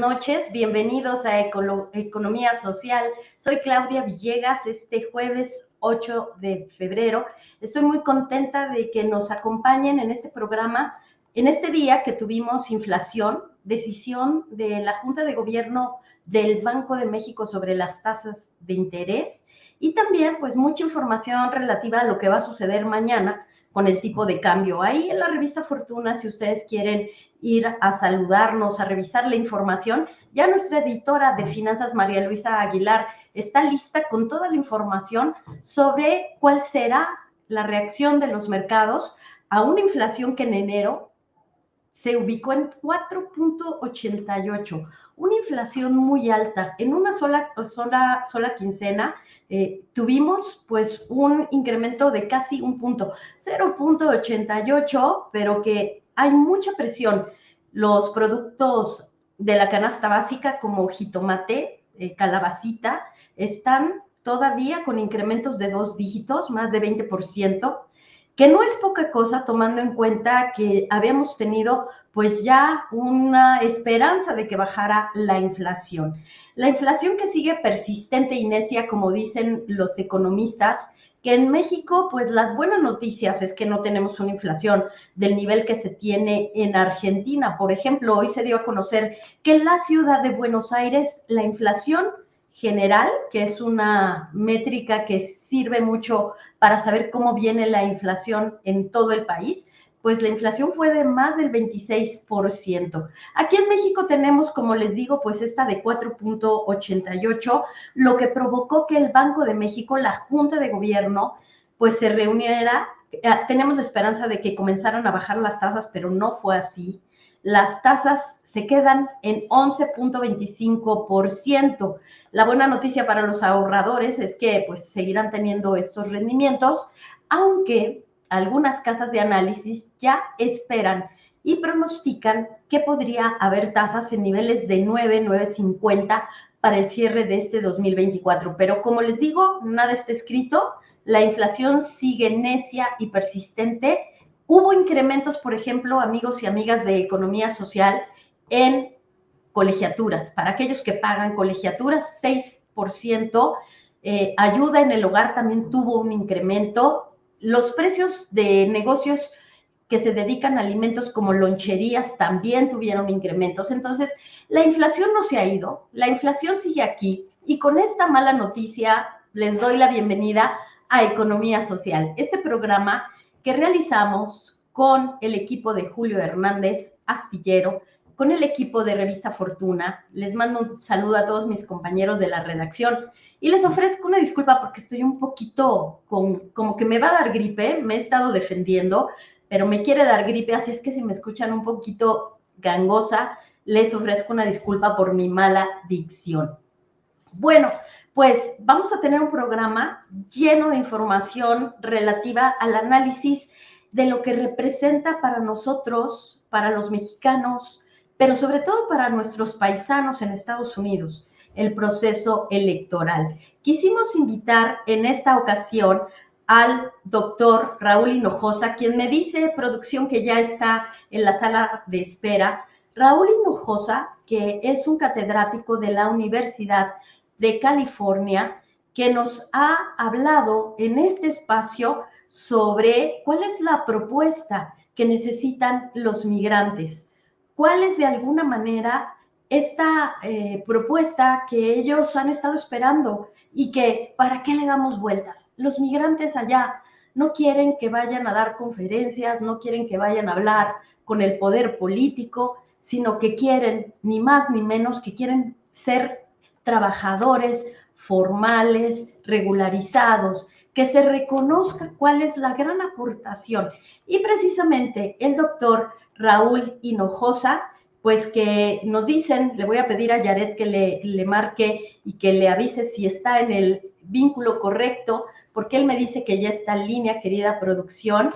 noches, bienvenidos a Economía Social. Soy Claudia Villegas, este jueves 8 de febrero. Estoy muy contenta de que nos acompañen en este programa, en este día que tuvimos inflación, decisión de la Junta de Gobierno del Banco de México sobre las tasas de interés y también pues mucha información relativa a lo que va a suceder mañana con el tipo de cambio. Ahí en la revista Fortuna, si ustedes quieren ir a saludarnos, a revisar la información, ya nuestra editora de finanzas, María Luisa Aguilar, está lista con toda la información sobre cuál será la reacción de los mercados a una inflación que en enero se ubicó en 4.88, una inflación muy alta. En una sola quincena tuvimos pues un incremento de casi un punto, 0.88, pero que hay mucha presión. Los productos de la canasta básica como jitomate, calabacita, están todavía con incrementos de 2 dígitos, más de 20%, que no es poca cosa tomando en cuenta que habíamos tenido pues ya una esperanza de que bajara la inflación. La inflación que sigue persistente y necia, como dicen los economistas, que en México pues las buenas noticias es que no tenemos una inflación del nivel que se tiene en Argentina. Por ejemplo, hoy se dio a conocer que en la ciudad de Buenos Aires la inflación general, que es una métrica que sirve mucho para saber cómo viene la inflación en todo el país, pues la inflación fue de más del 26%. Aquí en México tenemos, como les digo, pues esta de 4.88, lo que provocó que el Banco de México, la Junta de Gobierno, pues se reuniera. Tenemos la esperanza de que comenzaran a bajar las tasas, pero no fue así. Las tasas se quedan en 11.25%. La buena noticia para los ahorradores es que pues seguirán teniendo estos rendimientos, aunque algunas casas de análisis ya esperan y pronostican que podría haber tasas en niveles de 9.50 para el cierre de este 2024. Pero como les digo, nada está escrito, la inflación sigue necia y persistente. Hubo incrementos, por ejemplo, amigos y amigas de Economía Social, en colegiaturas. Para aquellos que pagan colegiaturas, 6%. Ayuda en el hogar también tuvo un incremento. Los precios de negocios que se dedican a alimentos como loncherías también tuvieron incrementos. Entonces, la inflación no se ha ido, la inflación sigue aquí. Y con esta mala noticia, les doy la bienvenida a Economía Social, este programa que realizamos con el equipo de Julio Hernández Astillero, con el equipo de Revista Fortuna. Les mando un saludo a todos mis compañeros de la redacción y les ofrezco una disculpa porque estoy un poquito como que me va a dar gripe, me he estado defendiendo, pero me quiere dar gripe, así es que si me escuchan un poquito gangosa, les ofrezco una disculpa por mi mala dicción. Bueno, pues vamos a tener un programa lleno de información relativa al análisis de lo que representa para nosotros, para los mexicanos, pero sobre todo para nuestros paisanos en Estados Unidos, el proceso electoral. Quisimos invitar en esta ocasión al doctor Raúl Hinojosa, quien me dice, producción, que ya está en la sala de espera. Raúl Hinojosa, que es un catedrático de la Universidad de California, que nos ha hablado en este espacio sobre cuál es la propuesta que necesitan los migrantes, cuál es de alguna manera esta propuesta que ellos han estado esperando y que ¿para qué le damos vueltas? Los migrantes allá no quieren que vayan a dar conferencias, no quieren que vayan a hablar con el poder político, sino que quieren, ni más ni menos, que quieren ser trabajadores formales, regularizados, que se reconozca cuál es la gran aportación. Y precisamente el doctor Raúl Hinojosa, pues que nos dicen, le voy a pedir a Yaret que le marque y que le avise si está en el vínculo correcto, porque él me dice que ya está en línea, querida producción.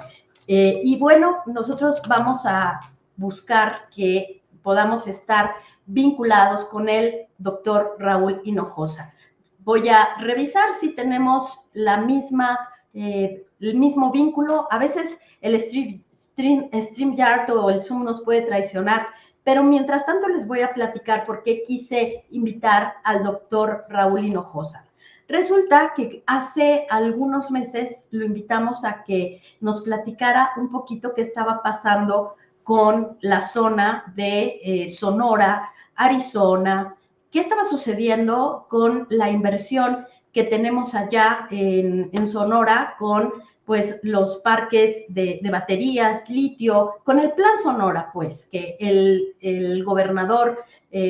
Y bueno, nosotros vamos a buscar que podamos estar vinculados con el doctor Raúl Hinojosa. Voy a revisar si tenemos el mismo vínculo. A veces el StreamYard o el Zoom nos puede traicionar, Pero mientras tanto les voy a platicar por qué quise invitar al doctor Raúl Hinojosa. Resulta que hace algunos meses lo invitamos a que nos platicara un poquito qué estaba pasando con la zona de Sonora, Arizona, qué estaba sucediendo con la inversión que tenemos allá en Sonora con pues los parques de baterías, litio, con el plan Sonora, pues, que el gobernador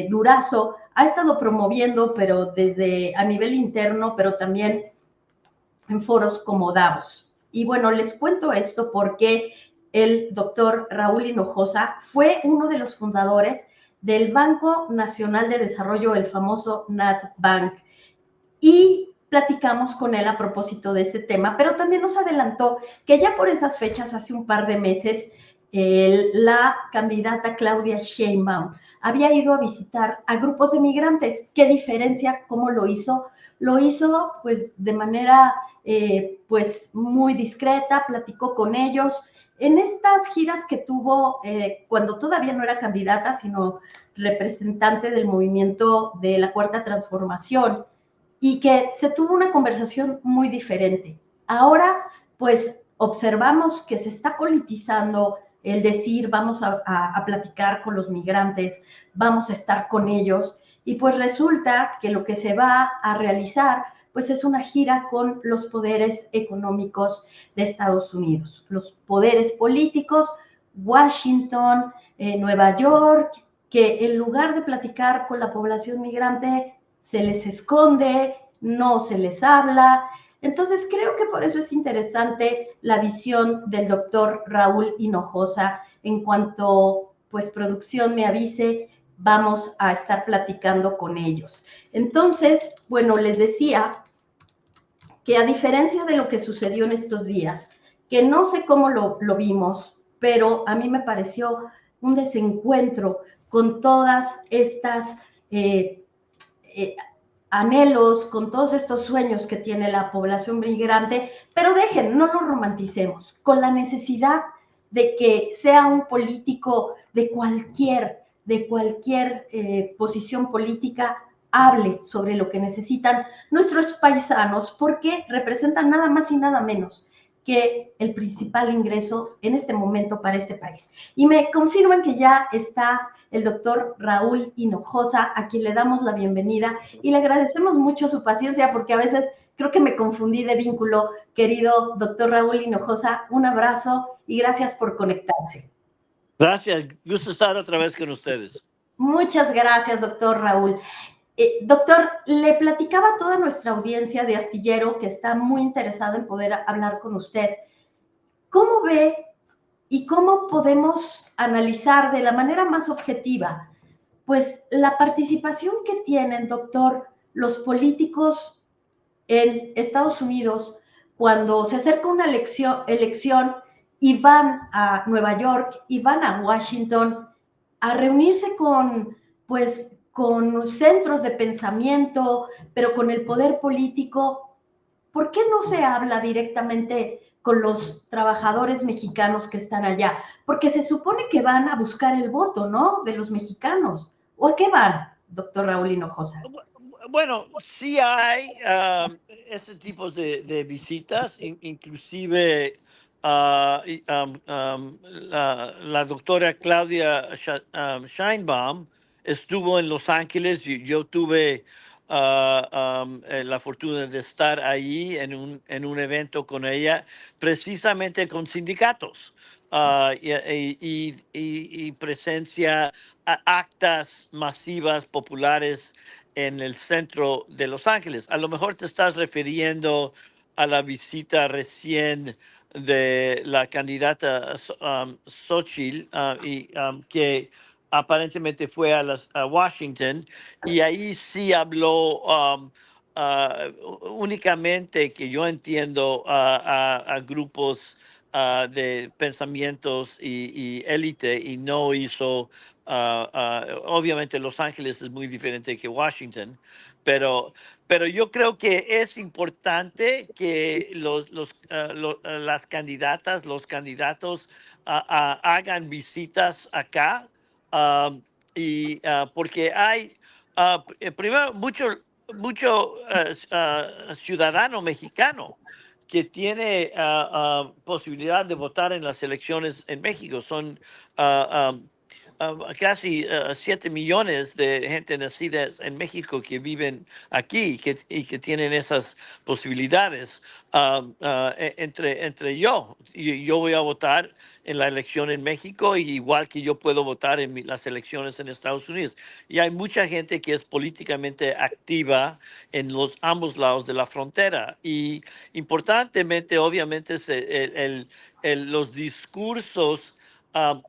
Durazo ha estado promoviendo, pero desde a nivel interno, pero también en foros como Davos. Y bueno, les cuento esto porque el doctor Raúl Hinojosa fue uno de los fundadores del Banco Nacional de Desarrollo, el famoso NatBank, y platicamos con él a propósito de este tema, pero también nos adelantó que ya por esas fechas, hace un par de meses, la candidata Claudia Sheinbaum había ido a visitar a grupos de migrantes. ¿Qué diferencia? ¿Cómo lo hizo? Lo hizo pues de manera pues muy discreta, platicó con ellos. En estas giras que tuvo cuando todavía no era candidata, sino representante del movimiento de la Cuarta Transformación, y que se tuvo una conversación muy diferente. Ahora, pues, observamos que se está politizando el decir vamos a platicar con los migrantes, vamos a estar con ellos, y pues resulta que lo que se va a realizar pues es una gira con los poderes económicos de Estados Unidos, los poderes políticos, Washington, Nueva York, que en lugar de platicar con la población migrante, se les esconde, no se les habla. Entonces creo que por eso es interesante la visión del doctor Raúl Hinojosa. En cuanto pues producción me avise, vamos a estar platicando con ellos. Entonces, bueno, les decía que a diferencia de lo que sucedió en estos días, que no sé cómo lo vimos, pero a mí me pareció un desencuentro con todas estas eh, anhelos, con todos estos sueños que tiene la población migrante, pero dejen, no lo romanticemos, con la necesidad de que sea un político de cualquier posición política, hable sobre lo que necesitan nuestros paisanos, porque representan nada más y nada menos que el principal ingreso en este momento para este país. Y me confirman que ya está el doctor Raúl Hinojosa, a quien le damos la bienvenida y le agradecemos mucho su paciencia porque a veces creo que me confundí de vínculo. Querido doctor Raúl Hinojosa, un abrazo y gracias por conectarse. Gracias, gusto estar otra vez con ustedes. Muchas gracias, doctor Raúl. Doctor, le platicaba a toda nuestra audiencia de Astillero que está muy interesada en poder hablar con usted. ¿Cómo ve y cómo podemos analizar de la manera más objetiva pues la participación que tienen, doctor, los políticos en Estados Unidos cuando se acerca una elección y van a Nueva York y van a Washington a reunirse con, pues, con centros de pensamiento, pero con el poder político? ¿Por qué no se habla directamente con los trabajadores mexicanos que están allá? Porque se supone que van a buscar el voto, ¿no? De los mexicanos. ¿O a qué van, doctor Raúl Hinojosa? Bueno, sí hay ese tipo de visitas, inclusive la doctora Claudia Sheinbaum estuvo en Los Ángeles y yo tuve la fortuna de estar ahí en un evento con ella, precisamente con sindicatos. Y presencia actas masivas populares en el centro de Los Ángeles. A lo mejor te estás refiriendo a la visita recién de la candidata Xochitl, que aparentemente fue a Washington, y ahí sí habló únicamente, que yo entiendo, a grupos de pensamientos y élite, y no hizo. Obviamente Los Ángeles es muy diferente que Washington, pero, pero yo creo que es importante que las candidatas, los candidatos hagan visitas acá, um, porque hay, primero, mucho ciudadano mexicano que tiene posibilidad de votar en las elecciones en México. Son casi 7 millones de gente nacida en México que viven aquí y que tienen esas posibilidades. Entre yo voy a votar en la elección en México, igual que yo puedo votar en las elecciones en Estados Unidos. Y hay mucha gente que es políticamente activa en ambos lados de la frontera. Y importantemente, obviamente, los discursos. ah,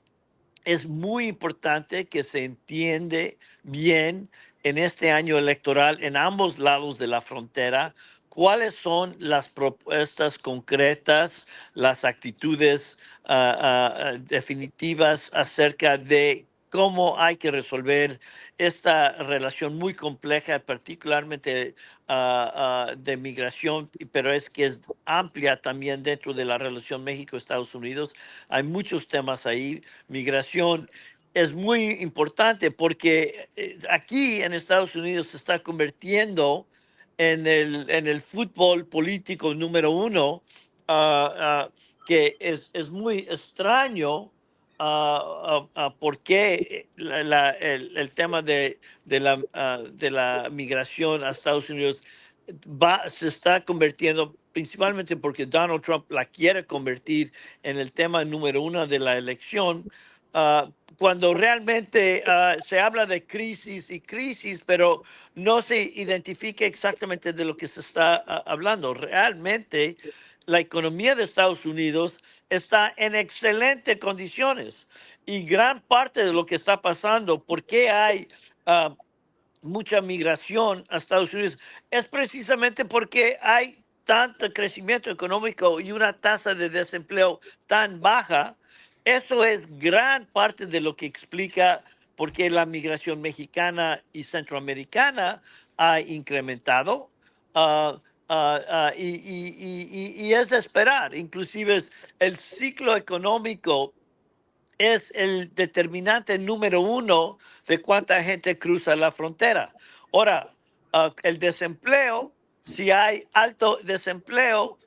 es muy importante que se entiende bien en este año electoral en ambos lados de la frontera cuáles son las propuestas concretas, las actitudes definitivas acerca de cómo hay que resolver esta relación muy compleja, particularmente de migración, pero es que es amplia también dentro de la relación México-Estados Unidos. Hay muchos temas ahí. Migración es muy importante porque aquí en Estados Unidos se está convirtiendo en el fútbol político número uno, que es muy extraño. ¿Por qué el tema de la migración a Estados Unidos se está convirtiendo, principalmente porque Donald Trump la quiere convertir en el tema número uno de la elección, cuando realmente se habla de crisis y crisis, pero no se identifica exactamente de lo que se está hablando. Realmente, la economía de Estados Unidos está en excelentes condiciones y gran parte de lo que está pasando, porque hay ah, mucha migración a Estados Unidos, es precisamente porque hay tanto crecimiento económico y una tasa de desempleo tan baja. Eso es gran parte de lo que explica por qué la migración mexicana y centroamericana ha incrementado. Y es de esperar. Inclusive el ciclo económico es el determinante número uno de cuánta gente cruza la frontera. Ahora, el desempleo, si hay alto desempleo,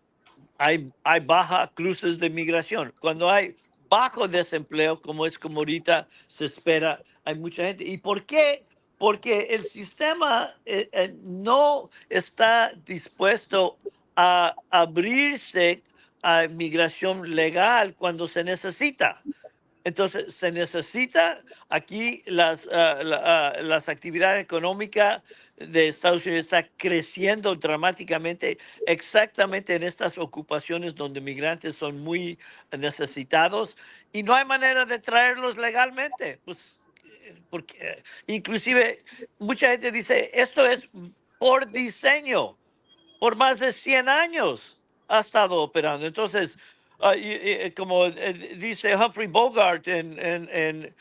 hay baja cruces de migración. Cuando hay bajo desempleo, como ahorita se espera, hay mucha gente. ¿Y por qué? Porque el sistema no está dispuesto a abrirse a migración legal cuando se necesita. Entonces, se necesita aquí las actividades económicas de Estados Unidos está creciendo dramáticamente exactamente en estas ocupaciones donde migrantes son muy necesitados y no hay manera de traerlos legalmente. Pues, porque, inclusive mucha gente dice, esto es por diseño por más de 100 años ha estado operando. Entonces, como dice Humphrey Bogart en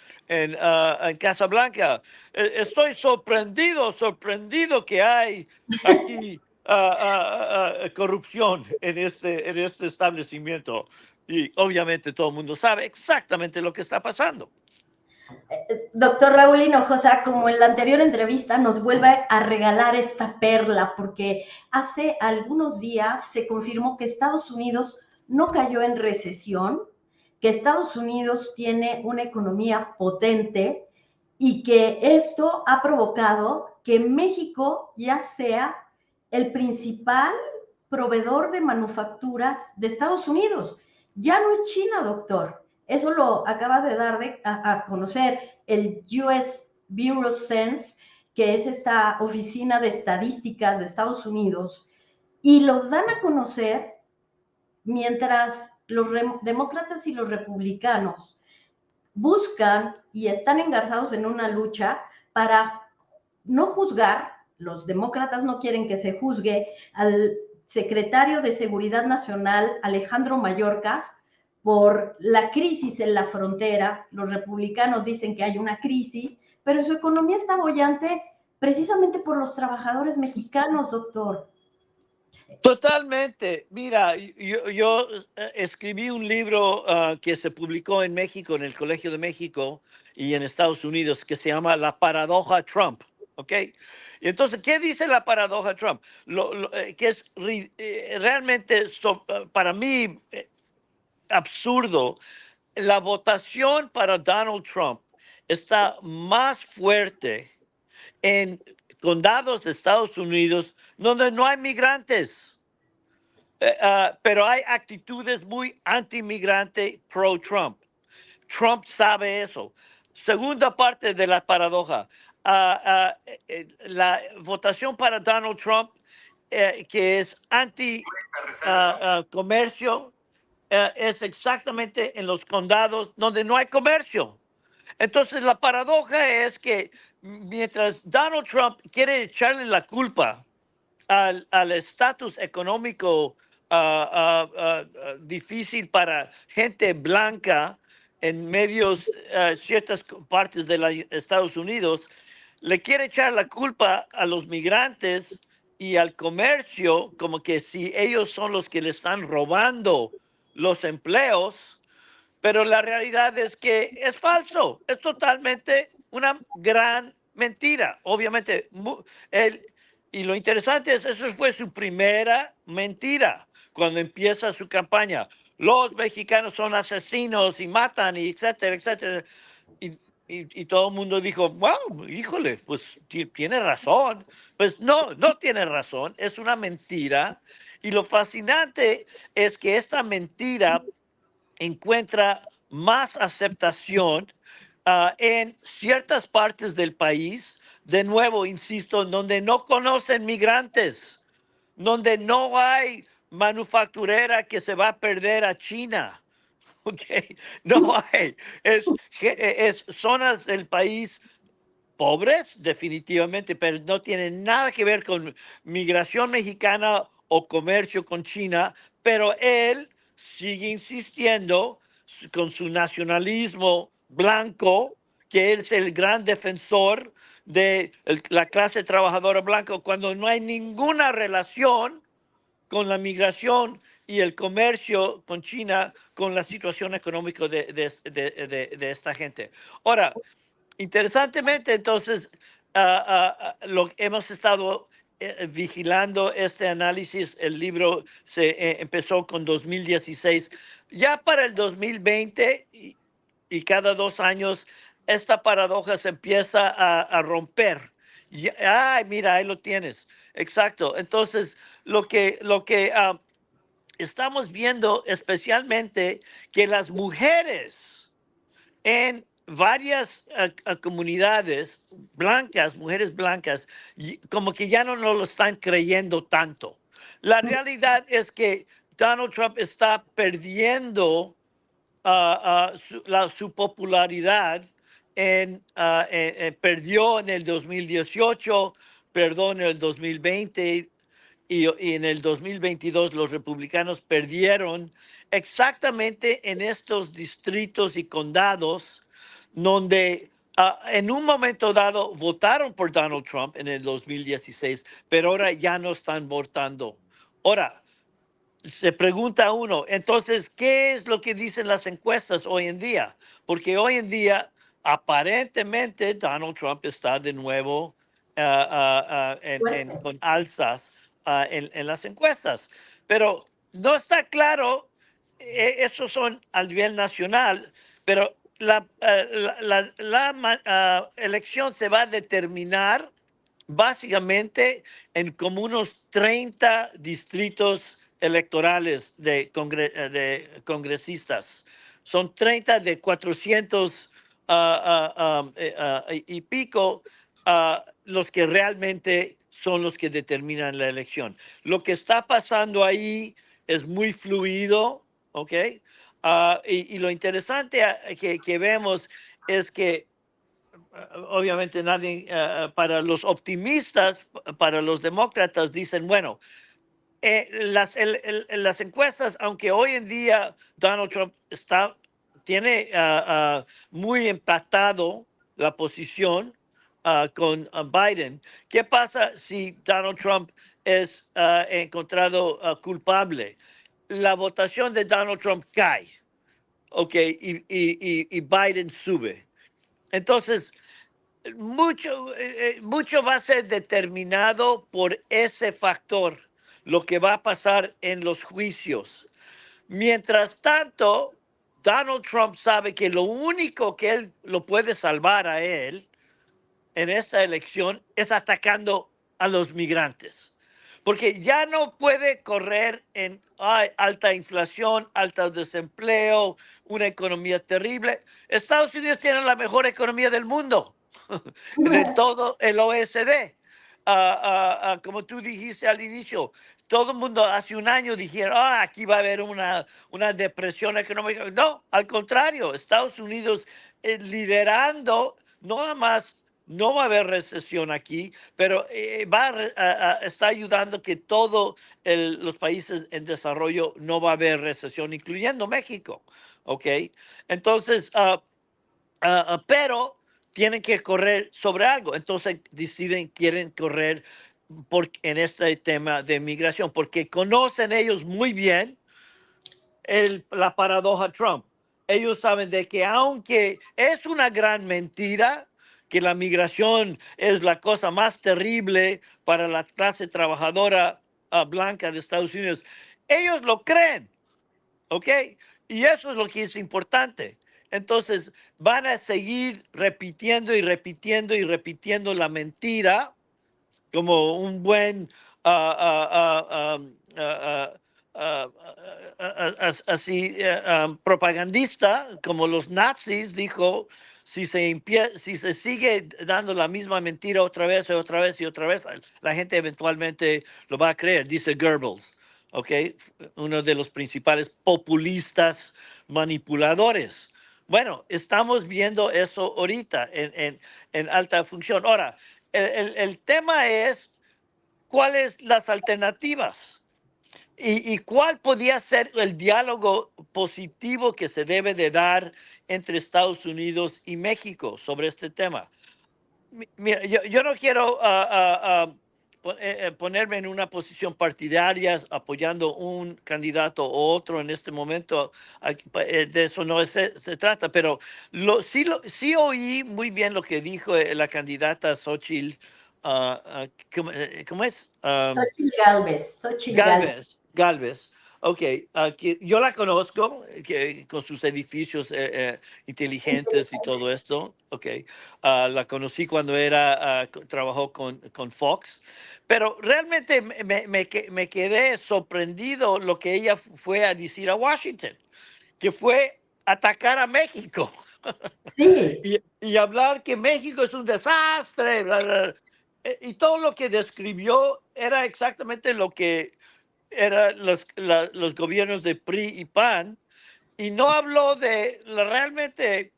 Casablanca, estoy sorprendido que hay aquí corrupción en este establecimiento. Y obviamente todo el mundo sabe exactamente lo que está pasando. Doctor Raúl Hinojosa, como en la anterior entrevista, nos vuelve a regalar esta perla, porque hace algunos días se confirmó que Estados Unidos no cayó en recesión, que Estados Unidos tiene una economía potente y que esto ha provocado que México ya sea el principal proveedor de manufacturas de Estados Unidos. Ya no es China, doctor. Eso lo acaba de dar a conocer el US Bureau Sense, que es esta oficina de estadísticas de Estados Unidos, y lo dan a conocer mientras los demócratas y los republicanos buscan y están engarzados en una lucha para no juzgar, los demócratas no quieren que se juzgue al secretario de Seguridad Nacional, Alejandro Mayorkas, por la crisis en la frontera. Los republicanos dicen que hay una crisis, pero su economía está bollante precisamente por los trabajadores mexicanos, doctor. Totalmente. Mira, yo escribí un libro que se publicó en México, en el Colegio de México y en Estados Unidos, que se llama La paradoja Trump. ¿Ok? Y entonces, ¿qué dice la paradoja Trump? Que es realmente para mí absurdo. La votación para Donald Trump está más fuerte en condados de Estados Unidos donde no hay migrantes. Pero hay actitudes muy anti-migrante pro-Trump. Trump sabe eso. Segunda parte de la paradoja. La votación para Donald Trump, que es anti-comercio, es exactamente en los condados donde no hay comercio. Entonces, la paradoja es que mientras Donald Trump quiere echarle la culpa al estatus económico difícil para gente blanca en medios, ciertas partes de los Estados Unidos, le quiere echar la culpa a los migrantes y al comercio, como que si ellos son los que le están robando los empleos, pero la realidad es que es falso, es totalmente una gran mentira. Obviamente, él, y lo interesante es, eso fue su primera mentira cuando empieza su campaña. Los mexicanos son asesinos y matan, y etcétera, etcétera. Y, y todo el mundo dijo, wow, híjole, pues tiene razón. Pues no, no tiene razón, es una mentira. Y lo fascinante es que esta mentira encuentra más aceptación en ciertas partes del país, de nuevo, insisto, donde no conocen migrantes, donde no hay manufacturera que se va a perder a China. ¿Ok? No hay. Es zonas del país pobres, definitivamente, pero no tienen nada que ver con migración mexicana o comercio con China, pero él sigue insistiendo con su nacionalismo blanco, que él es el gran defensor de la clase trabajadora blanca, cuando no hay ninguna relación con la migración y el comercio con China, con la situación económica de esta gente. Ahora, interesantemente, entonces, lo hemos estado vigilando este análisis. El libro se empezó con 2016. Ya para el 2020 y cada 2 años, esta paradoja se empieza a romper. Ay, mira, ahí lo tienes. Exacto. Entonces, lo que estamos viendo especialmente que las mujeres en varias comunidades blancas, mujeres blancas, como que ya no nos lo están creyendo tanto. La realidad es que Donald Trump está perdiendo su popularidad perdió en el 2018, perdió en el 2020 y en el 2022 los republicanos perdieron exactamente en estos distritos y condados donde en un momento dado votaron por Donald Trump en el 2016, pero ahora ya no están votando. Ahora, se pregunta uno, entonces, ¿qué es lo que dicen las encuestas hoy en día? Porque hoy en día, aparentemente, Donald Trump está de nuevo Fuerte. con alzas en las encuestas. Pero no está claro, esos son a nivel nacional, pero la elección se va a determinar básicamente en como unos 30 distritos electorales de congresistas. Son 30 de 400 y pico los que realmente son los que determinan la elección. Lo que está pasando ahí es muy fluido, ¿ok? Y lo interesante que vemos es que obviamente nadie, para los optimistas, para los demócratas, dicen, bueno, las encuestas, aunque hoy en día Donald Trump tiene muy empatado la posición, con Biden. ¿Qué pasa si Donald Trump es encontrado culpable? La votación de Donald Trump cae, ¿ok? Y Biden sube. Entonces, mucho va a ser determinado por ese factor, lo que va a pasar en los juicios. Mientras tanto, Donald Trump sabe que lo único que él lo puede salvar a él en esta elección es atacando a los migrantes. Porque ya no puede correr en alta inflación, alto desempleo, una economía terrible. Estados Unidos tiene la mejor economía del mundo, de todo el OECD. Como tú dijiste al inicio, todo el mundo hace un año dijeron, aquí va a haber una depresión económica. No, al contrario, Estados Unidos liderando, no nada más, no va a haber recesión aquí, pero está ayudando que todos los países en desarrollo no va a haber recesión, incluyendo México. ¿Ok? Entonces, pero tienen que correr sobre algo. Entonces quieren correr en este tema de migración, porque conocen ellos muy bien la paradoja Trump. Ellos saben de que aunque es una gran mentira, que la migración es la cosa más terrible para la clase trabajadora blanca de Estados Unidos, ellos lo creen. ¿Ok? Y eso es lo que es importante. Entonces, van a seguir repitiendo y repitiendo y repitiendo la mentira como un buen así propagandista, como los nazis, dijo, si se sigue dando la misma mentira otra vez y otra vez y otra vez, la gente eventualmente lo va a creer, dice Goebbels, ¿ok? Uno de los principales populistas manipuladores. Bueno, estamos viendo eso ahorita en alta función. Ahora, el tema es cuáles las alternativas y cuál podría ser el diálogo positivo que se debe de dar entre Estados Unidos y México sobre este tema. Mira, yo no quiero ponerme en una posición partidaria apoyando un candidato u otro en este momento. De eso no se trata, pero sí oí muy bien lo que dijo la candidata Xochitl. ¿Cómo es? Xochitl Galvez, Xochitl Galvez. Galvez. Ok, yo la conozco con sus edificios inteligentes y todo esto. Ok, la conocí cuando trabajó con Fox, pero realmente me quedé sorprendido lo que ella fue a decir a Washington, que fue atacar a México Sí, y hablar que México es un desastre, bla, bla. Y todo lo que describió era exactamente lo que eran los gobiernos de PRI y PAN, y no habló realmente,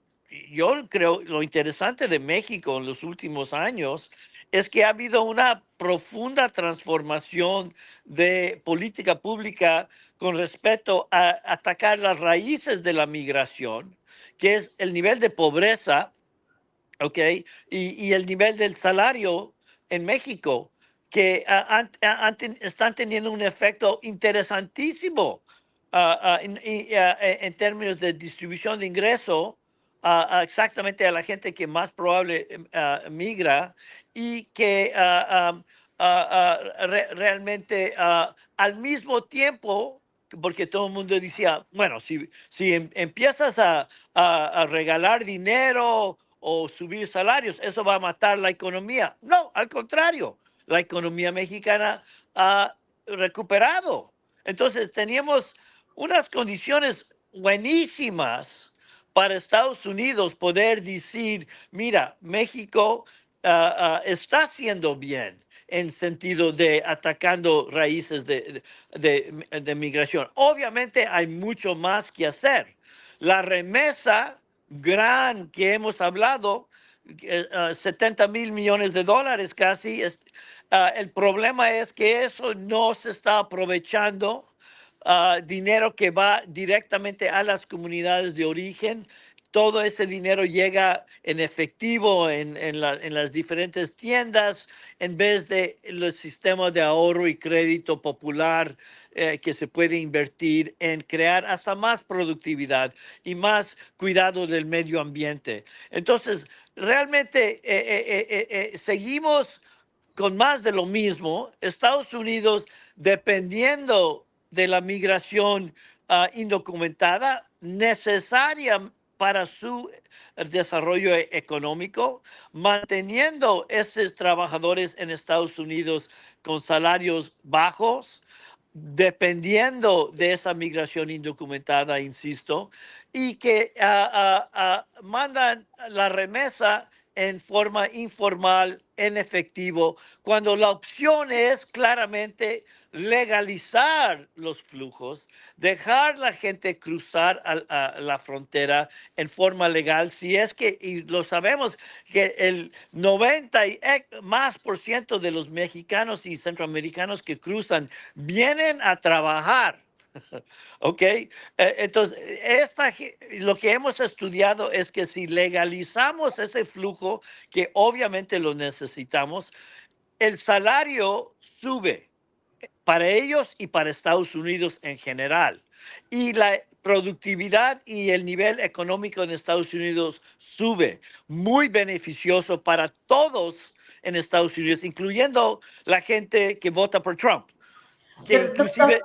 yo creo, lo interesante de México en los últimos años es que ha habido una profunda transformación de política pública con respecto a atacar las raíces de la migración, que es el nivel de pobreza. ¿Ok? Y el nivel del salario en México, que están teniendo un efecto interesantísimo en términos de distribución de ingreso exactamente a la gente que más probable migra y que realmente al mismo tiempo, porque todo el mundo decía, bueno, si empiezas a regalar dinero o subir salarios, eso va a matar la economía. No, al contrario, la economía mexicana ha recuperado. Entonces teníamos unas condiciones buenísimas para Estados Unidos poder decir, mira, México está haciendo bien en sentido de atacando raíces de migración. Obviamente hay mucho más que hacer. La remesa gran que hemos hablado, 70,000 millones de dólares casi, el problema es que eso no se está aprovechando, dinero que va directamente a las comunidades de origen todo ese dinero llega en efectivo en las diferentes tiendas en vez de los sistemas de ahorro y crédito popular que se puede invertir en crear hasta más productividad y más cuidado del medio ambiente. Entonces, realmente seguimos con más de lo mismo. Estados Unidos, dependiendo de la migración indocumentada necesaria para su desarrollo económico, manteniendo esos trabajadores en Estados Unidos con salarios bajos, dependiendo de esa migración indocumentada, insisto, y que mandan la remesa en forma informal, en efectivo, cuando la opción es claramente legalizar los flujos, dejar la gente cruzar a la frontera en forma legal, si es que, y lo sabemos, que el 90 y más por ciento de los mexicanos y centroamericanos que cruzan vienen a trabajar. ¿Ok? Entonces, lo que hemos estudiado es que si legalizamos ese flujo, que obviamente lo necesitamos, el salario sube para ellos y para Estados Unidos en general. Y la productividad y el nivel económico en Estados Unidos sube, muy beneficioso para todos en Estados Unidos, incluyendo la gente que vota por Trump, que Doctor, inclusive...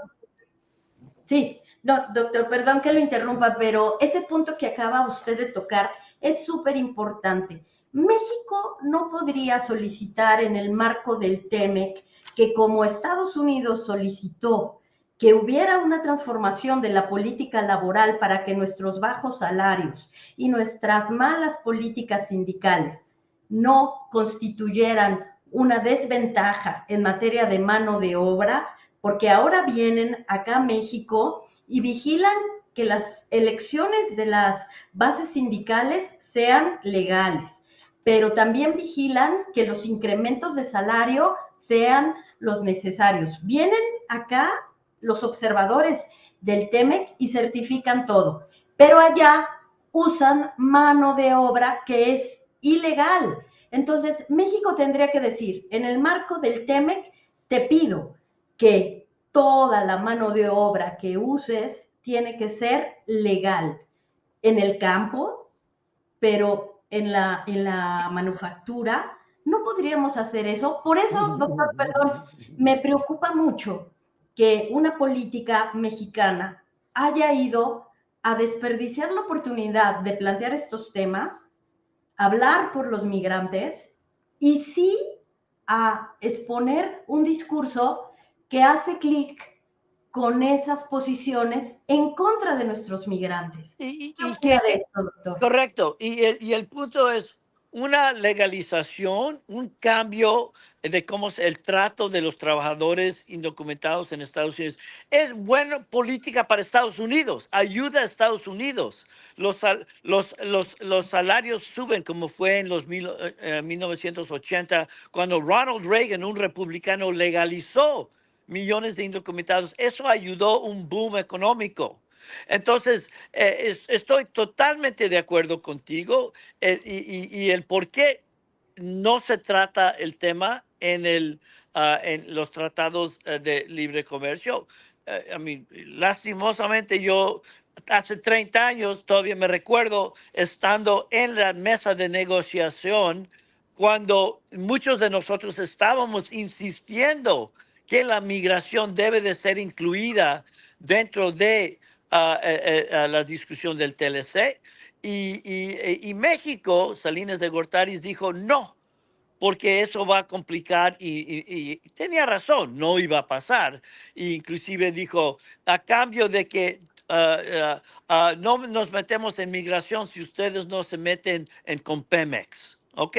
sí, no, doctor, perdón que lo interrumpa, pero ese punto que acaba usted de tocar es súper importante. México no podría solicitar en el marco del TEMEC que como Estados Unidos solicitó que hubiera una transformación de la política laboral para que nuestros bajos salarios y nuestras malas políticas sindicales no constituyeran una desventaja en materia de mano de obra, porque ahora vienen acá a México y vigilan que las elecciones de las bases sindicales sean legales, pero también vigilan que los incrementos de salario sean los necesarios. Vienen acá los observadores del TEMEC y certifican todo, pero allá usan mano de obra que es ilegal. Entonces, México tendría que decir, en el marco del TEMEC, te pido que toda la mano de obra que uses tiene que ser legal en el campo, pero en la manufactura no podríamos hacer eso. Por eso, doctor, perdón, me preocupa mucho que una política mexicana haya ido a desperdiciar la oportunidad de plantear estos temas, hablar por los migrantes y sí a exponer un discurso que hace clic con esas posiciones en contra de nuestros migrantes. ¿Qué Y opina que, de esto, doctor? correcto, y el punto es una legalización, un cambio de cómo es el trato de los trabajadores indocumentados en Estados Unidos. Es buena política para Estados Unidos, ayuda a Estados Unidos. Los salarios suben como fue en los 1980, cuando Ronald Reagan, un republicano, legalizó millones de indocumentados. Eso ayudó un boom económico. Entonces, estoy totalmente de acuerdo contigo y el por qué no se trata el tema en los tratados de libre comercio. Lastimosamente yo hace 30 años todavía me recuerdo estando en la mesa de negociación cuando muchos de nosotros estábamos insistiendo que la migración debe de ser incluida dentro de la discusión del TLC. Y México, Salinas de Gortari, dijo no, porque eso va a complicar y tenía razón, no iba a pasar. E inclusive dijo, a cambio de que no nos metemos en migración si ustedes no se meten en con Pemex, ¿ok?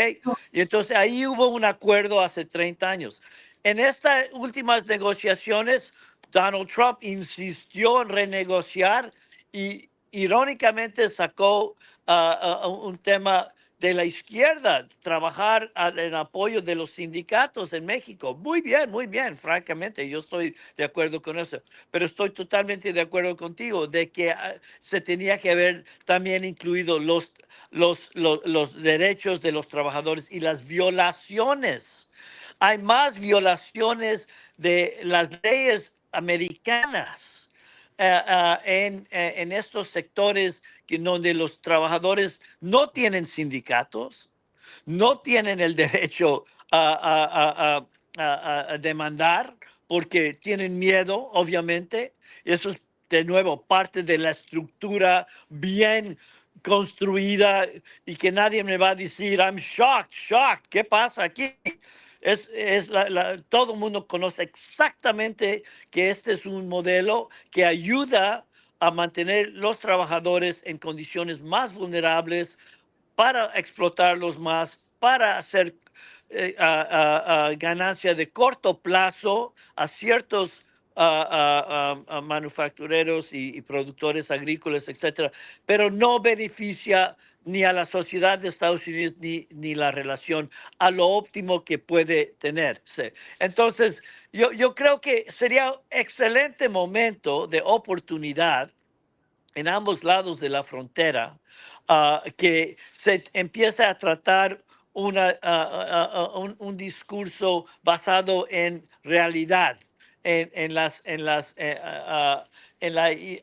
Y entonces ahí hubo un acuerdo hace 30 años. En estas últimas negociaciones, Donald Trump insistió en renegociar y irónicamente sacó un tema de la izquierda, trabajar en apoyo de los sindicatos en México. Muy bien, francamente, yo estoy de acuerdo con eso, pero estoy totalmente de acuerdo contigo de que se tenía que haber también incluido los derechos de los trabajadores y las violaciones. Hay más violaciones de las leyes americanas en estos sectores donde los trabajadores no tienen sindicatos, no tienen el derecho a demandar porque tienen miedo, obviamente. Eso es de nuevo parte de la estructura bien construida y que nadie me va a decir, I'm shocked, ¿qué pasa aquí? Todo el mundo conoce exactamente que este es un modelo que ayuda a mantener los trabajadores en condiciones más vulnerables para explotarlos más, para hacer ganancia de corto plazo a ciertos manufactureros y productores agrícolas, etcétera, pero no beneficia ni a la sociedad de Estados Unidos ni la relación a lo óptimo que puede tenerse. Entonces, yo creo que sería excelente momento de oportunidad en ambos lados de la frontera, que se empiece a tratar un discurso basado en realidad, en la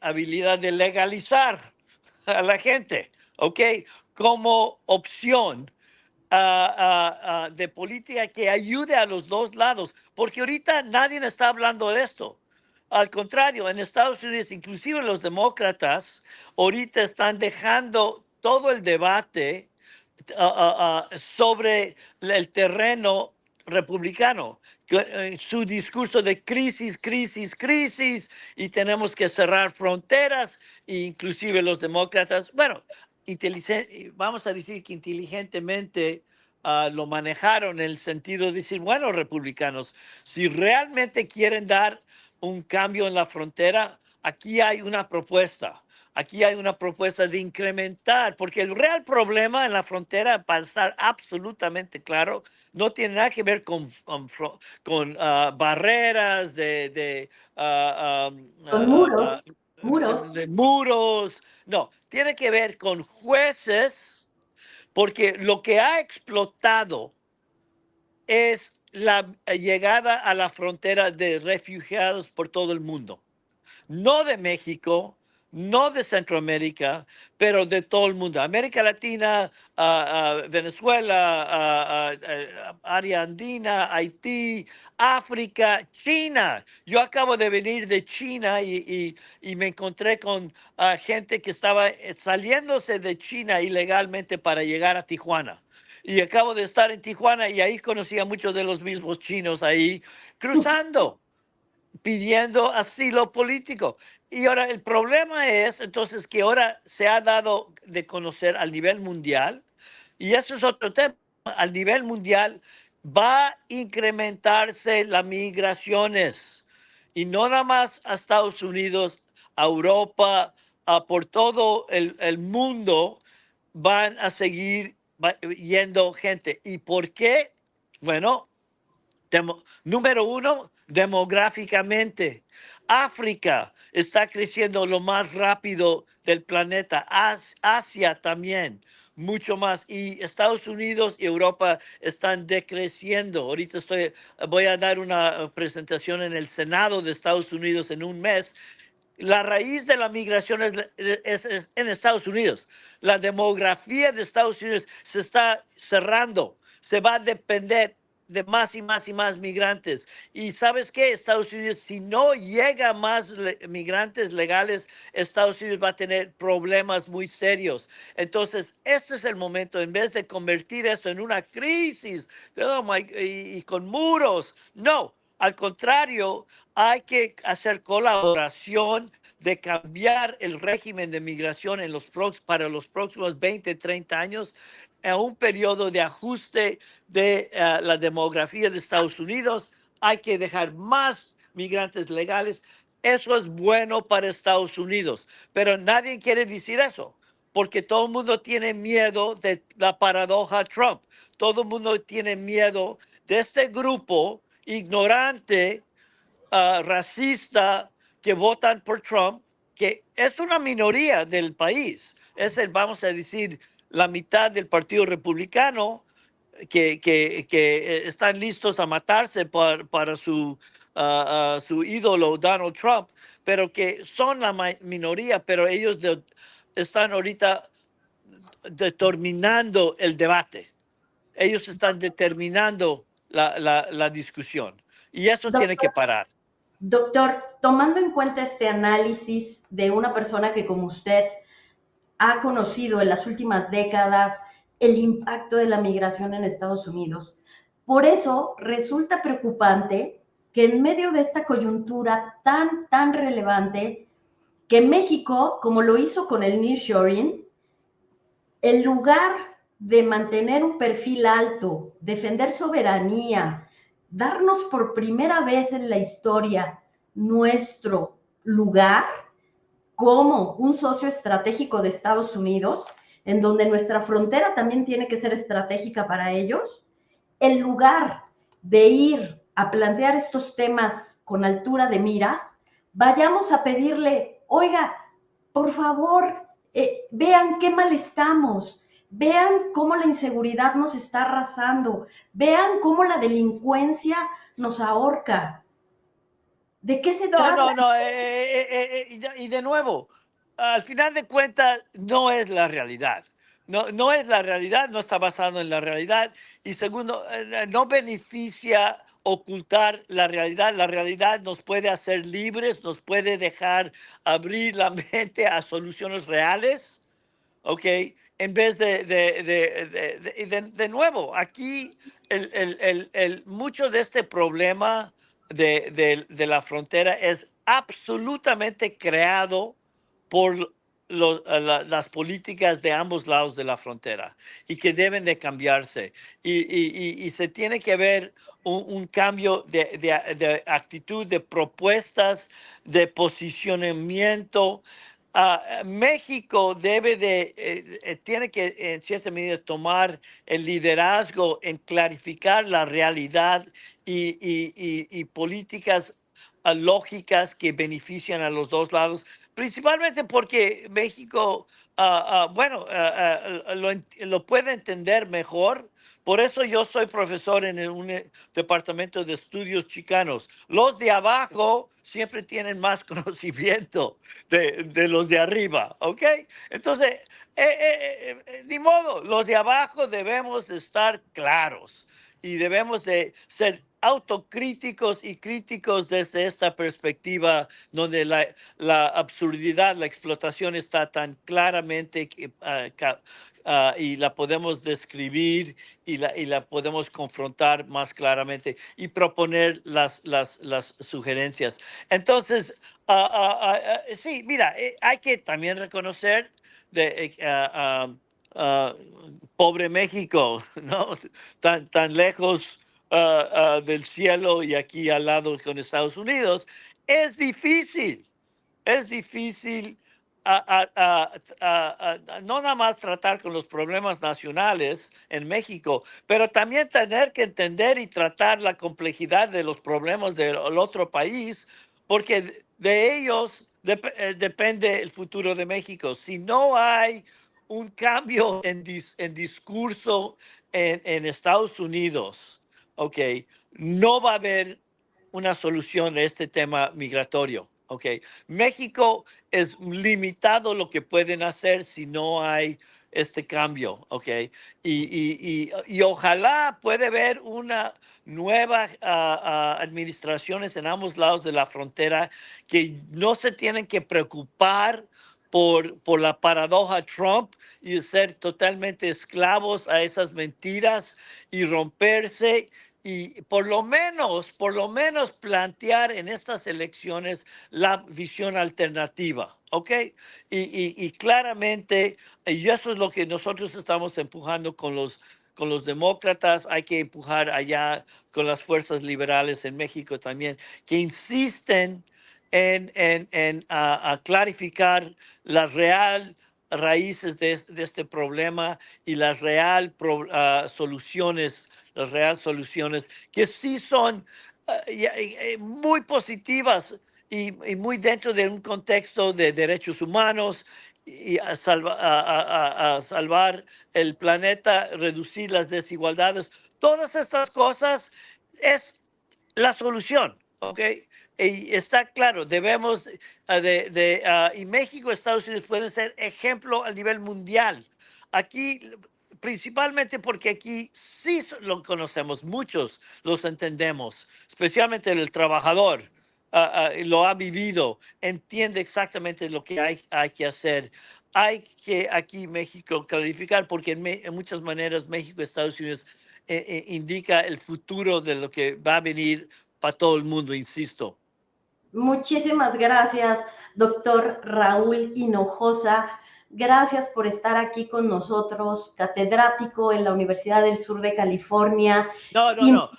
habilidad de legalizar a la gente, ¿ok? Como opción de política que ayude a los dos lados, porque ahorita nadie está hablando de esto. Al contrario, en Estados Unidos, inclusive los demócratas, ahorita están dejando todo el debate sobre el terreno republicano. Su discurso de crisis, y tenemos que cerrar fronteras, e inclusive los demócratas, bueno, vamos a decir que inteligentemente lo manejaron en el sentido de decir, bueno, republicanos, si realmente quieren dar un cambio en la frontera, aquí hay una propuesta. Aquí hay una propuesta de incrementar, porque el real problema en la frontera, para estar absolutamente claro, no tiene nada que ver con barreras Con muros, muros. de muros. No, tiene que ver con jueces, porque lo que ha explotado es la llegada a la frontera de refugiados por todo el mundo, no de México, no de Centroamérica, pero de todo el mundo. América Latina, Venezuela, área andina, Haití, África, China. Yo acabo de venir de China y me encontré con gente que estaba saliéndose de China ilegalmente para llegar a Tijuana. Y acabo de estar en Tijuana y ahí conocí a muchos de los mismos chinos ahí cruzando, pidiendo asilo político. Y ahora el problema es entonces que ahora se ha dado de conocer al nivel mundial, y eso es otro tema, al nivel mundial va a incrementarse las migraciones, y no nada más a Estados Unidos, a Europa, por todo el mundo van a seguir yendo gente. ¿Y por qué? Bueno, número uno, demográficamente. África está creciendo lo más rápido del planeta. Asia también, mucho más. Y Estados Unidos y Europa están decreciendo. Ahorita voy a dar una presentación en el Senado de Estados Unidos en un mes. La raíz de la migración es en Estados Unidos. La demografía de Estados Unidos se está cerrando. Se va a depender de más y más y más migrantes. Y sabes qué, Estados Unidos, si no llega más migrantes legales, Estados Unidos va a tener problemas muy serios. Entonces, este es el momento, en vez de convertir esto en una crisis y con muros, no, al contrario, hay que hacer colaboración de cambiar el régimen de migración para los próximos 20, 30 años a un periodo de ajuste de la demografía de Estados Unidos. Hay que dejar más migrantes legales. Eso es bueno para Estados Unidos, pero nadie quiere decir eso. porque todo el mundo tiene miedo de la paradoja Trump. Todo el mundo tiene miedo de este grupo ignorante, racista, que votan por Trump, que es una minoría del país. Es el, vamos a decir, la mitad del Partido Republicano que están listos a matarse para su ídolo Donald Trump, pero que son la minoría, pero ellos están ahorita determinando el debate. Ellos están determinando la discusión. Y eso tiene que Doctor, parar. doctor, tomando en cuenta este análisis de una persona que como usted ha conocido en las últimas décadas el impacto de la migración en Estados Unidos, por eso resulta preocupante que en medio de esta coyuntura tan relevante, que México, como lo hizo con el nearshoring, en lugar de mantener un perfil alto, defender soberanía, darnos por primera vez en la historia nuestro lugar como un socio estratégico de Estados Unidos, en donde nuestra frontera también tiene que ser estratégica para ellos, en lugar de ir a plantear estos temas con altura de miras, vayamos a pedirle, oiga, por favor, vean qué mal estamos, vean cómo la inseguridad nos está arrasando, vean cómo la delincuencia nos ahorca. ¿De qué se No, trata? no, no. Y de nuevo, al final de cuentas, no es la realidad. No, no es la realidad, no está basado en la realidad. Y segundo, no beneficia ocultar la realidad. La realidad nos puede hacer libres, nos puede dejar abrir la mente a soluciones reales. ¿Ok? En vez de nuevo, aquí mucho de este problema de la frontera es absolutamente creado por las políticas de ambos lados de la frontera y que deben de cambiarse. Y se tiene que ver un cambio de actitud, de propuestas, de posicionamiento. México tiene que en cierta medida tomar el liderazgo en clarificar la realidad y políticas lógicas que benefician a los dos lados, principalmente porque México, bueno, lo puede entender mejor. Por eso yo soy profesor en un departamento de estudios chicanos. Los de abajo siempre tienen más conocimiento de los de arriba, ¿ok? Entonces, ni modo, los de abajo debemos de estar claros y debemos de ser autocríticos y críticos desde esta perspectiva donde la absurdidad, la explotación está tan claramente y la podemos describir y la podemos confrontar más claramente y proponer las sugerencias. Entonces, sí, mira, hay que también reconocer de, pobre México, ¿no? Tan lejos del cielo y aquí al lado con Estados Unidos. Es difícil, es difícil no nada más tratar con los problemas nacionales en México, pero también tener que entender y tratar la complejidad de los problemas del otro país, porque de ellos depende el futuro de México. Si no hay un cambio en discurso en Estados Unidos, ¿ok? No va a haber una solución de este tema migratorio, ¿ok? México es limitado lo que pueden hacer si no hay este cambio, ¿ok? Y ojalá puede haber una nueva administraciones en ambos lados de la frontera que no se tienen que preocupar por la paradoja Trump y ser totalmente esclavos a esas mentiras y romperse y por lo menos plantear en estas elecciones la visión alternativa, ¿ok? Y claramente, y eso es lo que nosotros estamos empujando con los demócratas, hay que empujar allá con las fuerzas liberales en México también, que insisten en a clarificar la real raíces de este problema y las real soluciones que sí son muy positivas y muy dentro de un contexto de derechos humanos y a salvar el planeta, reducir las desigualdades. Todas estas cosas es la solución, ¿ok? Y está claro, debemos y México y Estados Unidos pueden ser ejemplo a nivel mundial. Aquí, principalmente porque aquí sí lo conocemos, muchos los entendemos, especialmente el trabajador. Lo ha vivido, entiende exactamente lo que hay que hacer. Hay que aquí México clarificar porque en muchas maneras México y Estados Unidos indica el futuro de lo que va a venir para todo el mundo, insisto. Muchísimas gracias, doctor Raúl Hinojosa. Gracias por estar aquí con nosotros, catedrático en la Universidad del Sur de California. Y, No.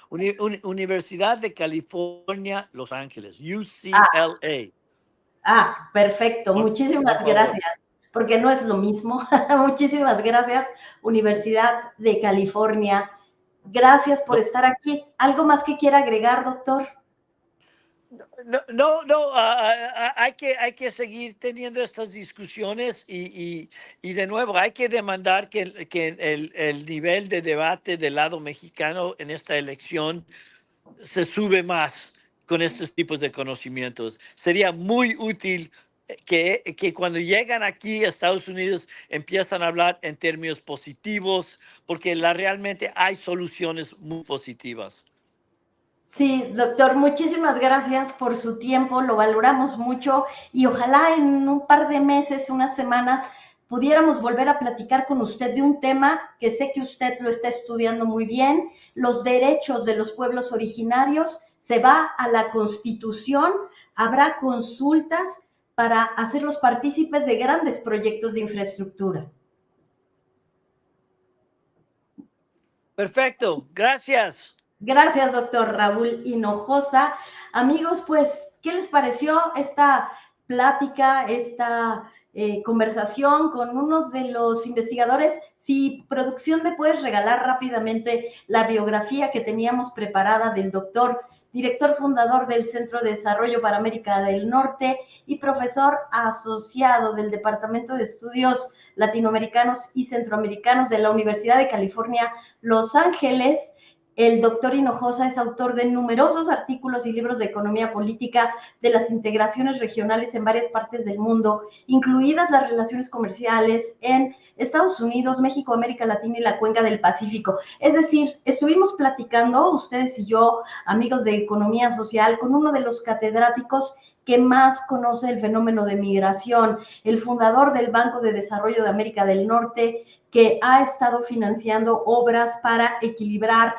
Universidad de California, Los Ángeles, ah, UCLA. perfecto. Por Muchísimas favor. gracias, porque no es lo mismo. Muchísimas gracias, Universidad de California. Gracias por No, estar aquí. ¿Algo más que quiera agregar, doctor? hay que seguir teniendo estas discusiones y de nuevo hay que demandar que el nivel de debate del lado mexicano en esta elección se sube más con estos tipos de conocimientos. Sería muy útil que cuando llegan aquí a Estados Unidos empiezan a hablar en términos positivos, porque realmente hay soluciones muy positivas. Sí, doctor, muchísimas gracias por su tiempo, lo valoramos mucho y ojalá en un par de meses, unas semanas, pudiéramos volver a platicar con usted de un tema que sé que usted lo está estudiando muy bien, los derechos de los pueblos originarios. Se va a la Constitución, habrá consultas para hacerlos partícipes de grandes proyectos de infraestructura. Perfecto, gracias. Gracias, doctor Raúl Hinojosa. Amigos, pues, ¿qué les pareció esta plática, esta conversación con uno de los investigadores? Si producción me puedes regalar rápidamente la biografía que teníamos preparada del doctor, director fundador del Centro de Desarrollo para América del Norte y profesor asociado del Departamento de Estudios Latinoamericanos y Centroamericanos de la Universidad de California, Los Ángeles. El doctor Hinojosa es autor de numerosos artículos y libros de economía política de las integraciones regionales en varias partes del mundo, incluidas las relaciones comerciales en Estados Unidos, México, América Latina y la cuenca del Pacífico. Es decir, estuvimos platicando, ustedes y yo, amigos de economía social, con uno de los catedráticos que más conoce el fenómeno de migración, el fundador del Banco de Desarrollo de América del Norte, que ha estado financiando obras para equilibrar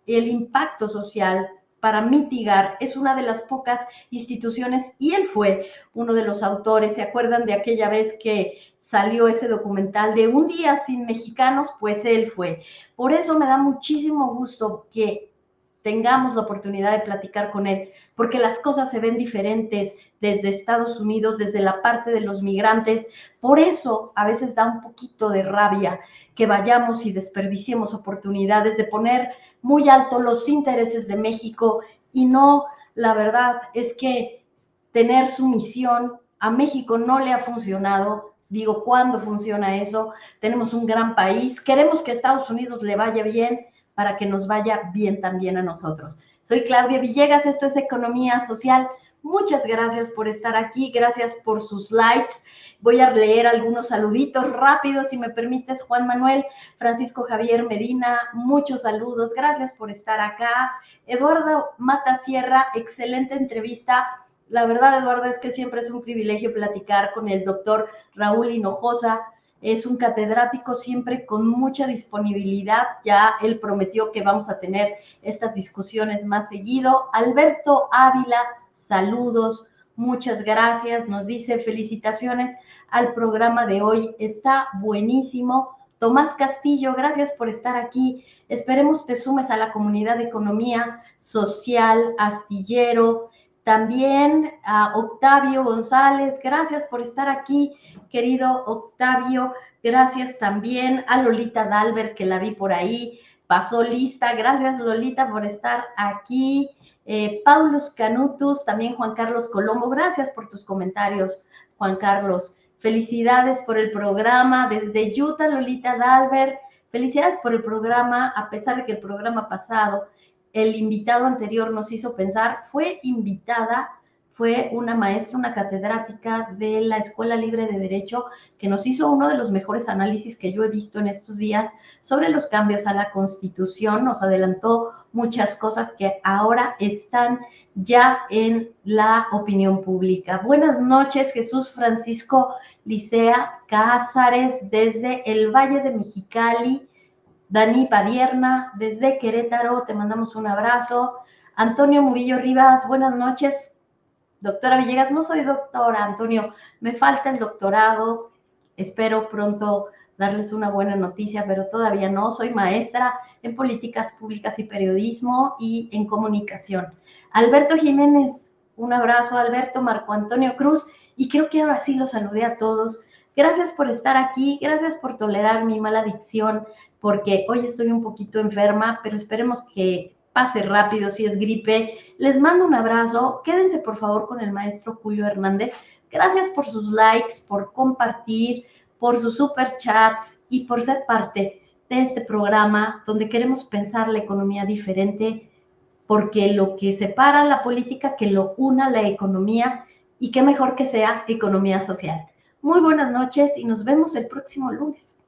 el impacto social, para mitigar. Es una de las pocas instituciones y él fue uno de los autores. ¿Se acuerdan de aquella vez que salió ese documental de Un día sin mexicanos? Pues él fue. Por eso me da muchísimo gusto que tengamos la oportunidad de platicar con él, porque las cosas se ven diferentes desde Estados Unidos, desde la parte de los migrantes. Por eso a veces da un poquito de rabia que vayamos y desperdiciemos oportunidades de poner muy alto los intereses de México y no, la verdad es que tener sumisión a México no le ha funcionado. Digo, ¿cuándo funciona eso? Tenemos un gran país, queremos que a Estados Unidos le vaya bien, para que nos vaya bien también a nosotros. Soy Claudia Villegas, esto es Economía Social. Muchas gracias por estar aquí, gracias por sus likes. Voy a leer algunos saluditos rápidos, si me permites, Juan Manuel, Francisco Javier Medina, muchos saludos, gracias por estar acá. Eduardo Mata Sierra, excelente entrevista. La verdad, Eduardo, es que siempre es un privilegio platicar con el doctor Raúl Hinojosa. Es un catedrático siempre con mucha disponibilidad. Ya él prometió que vamos a tener estas discusiones más seguido. Alberto Ávila, saludos, muchas gracias. Nos dice felicitaciones al programa de hoy. Está buenísimo. Tomás Castillo, gracias por estar aquí. Esperemos te sumes a la comunidad de economía social, astillero. También a Octavio González, gracias por estar aquí, querido Octavio. Gracias también a Lolita Dalbert, que la vi por ahí, pasó lista. Gracias, Lolita, por estar aquí. Paulus Canutus, también Juan Carlos Colombo, gracias por tus comentarios, Juan Carlos. Felicidades por el programa desde Utah, Lolita Dalbert. Felicidades por el programa, a pesar de que el programa pasado, el invitado anterior nos hizo pensar, fue una maestra, una catedrática de la Escuela Libre de Derecho, que nos hizo uno de los mejores análisis que yo he visto en estos días sobre los cambios a la Constitución. Nos adelantó muchas cosas que ahora están ya en la opinión pública. Buenas noches, Jesús Francisco Licea Cázares, desde el Valle de Mexicali. Dani Padierna, desde Querétaro, te mandamos un abrazo. Antonio Murillo Rivas, buenas noches. Doctora Villegas, no soy doctora, Antonio, me falta el doctorado. Espero pronto darles una buena noticia, pero todavía no. Soy maestra en políticas públicas y periodismo y en comunicación. Alberto Jiménez, un abrazo. Alberto, Marco Antonio Cruz, y creo que ahora sí los saludé a todos. Gracias por estar aquí, gracias por tolerar mi mala dicción, porque hoy estoy un poquito enferma, pero esperemos que pase rápido si es gripe. Les mando un abrazo. Quédense por favor con el maestro Julio Hernández. Gracias por sus likes, por compartir, por sus super chats y por ser parte de este programa donde queremos pensar la economía diferente, porque lo que separa la política, que lo una la economía, y qué mejor que sea economía social. Muy buenas noches y nos vemos el próximo lunes.